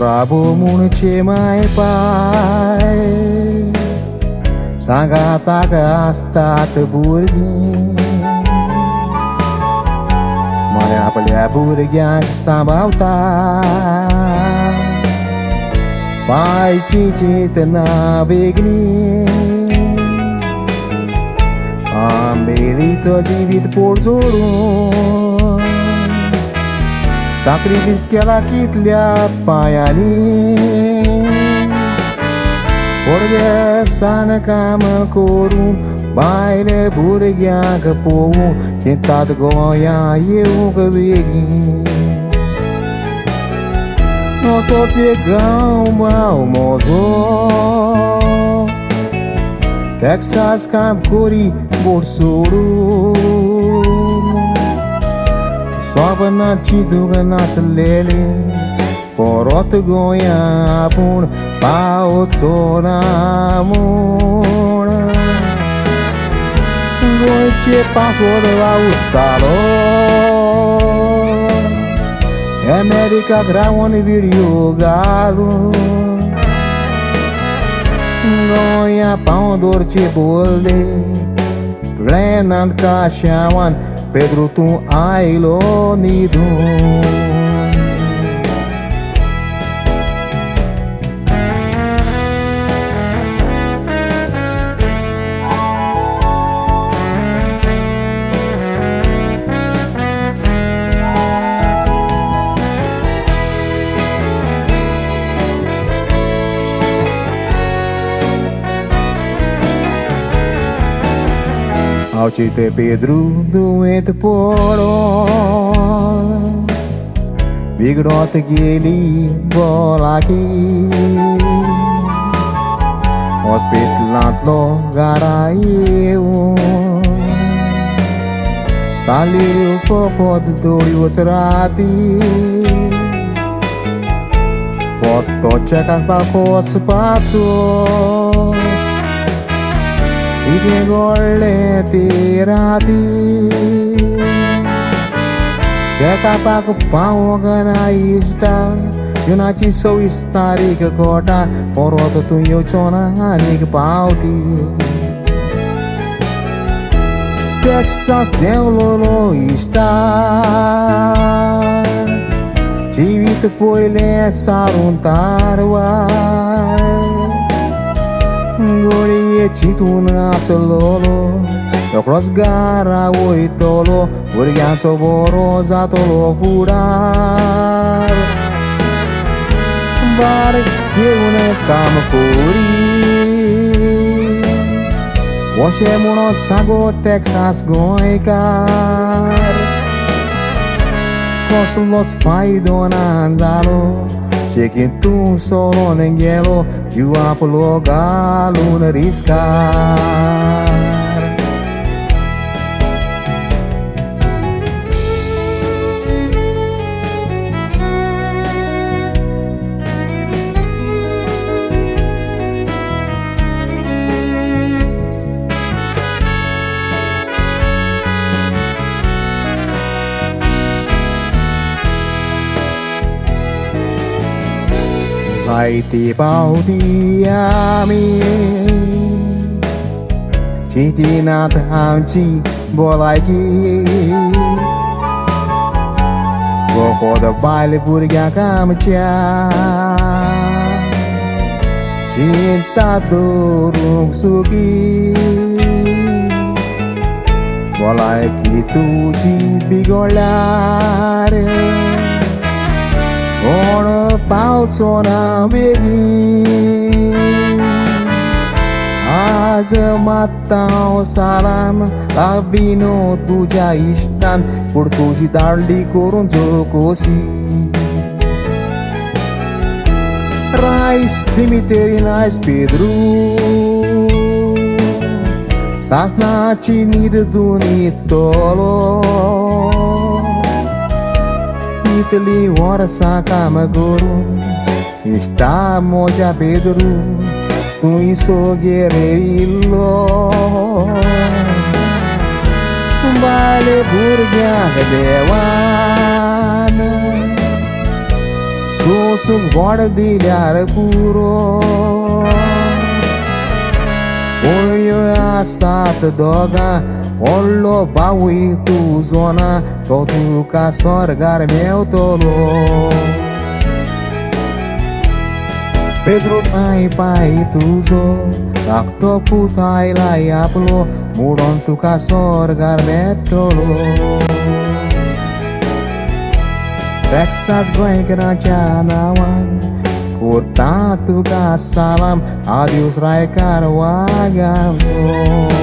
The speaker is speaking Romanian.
Bravo mun ce mai pai Sangata că a stat burghi Marea pălea burghea că s-a bauta Pai cicit navegni Ambelițo živit porzoro Sacrifice que ela kitlia paiani Porque sana cama coru Baile burguia que povo Tentado goia eu que vegui Não sou cigão mal mozo Texas camp curi borsoro Soba na tiduga na salele Porota goia pun Pau tora mona Goice paso de la utalo America gravando video galo Goia pau dorce bolde Plenand cașawan Pedro tu ai lo nido Ao te Pedro doente por Bigrota que ele bola aqui Hospitalat lo garaio Saliu foco de dori ocerati Foto cekak bako sepatu Ide golle tirati Jeka paku pau gana ista Yunachi so istari ke kota Poroto tu yo chona hani ke pauti Texas deu lolo ista Jivit poile saruntarwa Gorie cituna salolo Eu cross gara oitolo Gorianzo boroza tolo furar Bar que une cam curi Washe monot sago Texas Goynkar Consulos faidonanzalo Cheque tu solo nengelo You apolo galo na riscar Sai ti pau di ami Cinti nat hamci bolai ki Goko da baile burga kamcha Cinta durung suki Bolai ki tu ci bigolare Ora pauco na veghi Azi matau salam La vino tu ja istan Portugi darli coronzo così Rai cimiteri nas Pedro Sasna cinid dunitolo Italy ora sacama guru Está moja Pedro Tu iso guerreiro Vale burga dewana सुख व्हड दिल्यार पुरो पोळ्यो आसात दोगां व्हडलो भावूय तुजो ना तो तुका स्वर्गार मेवतलो Pedro pai tuzo Takto putai lai aplo Mudon tuka sorgar metolo Texas Goynkar janawan Kurta tuka salam Adios RAIA wagam so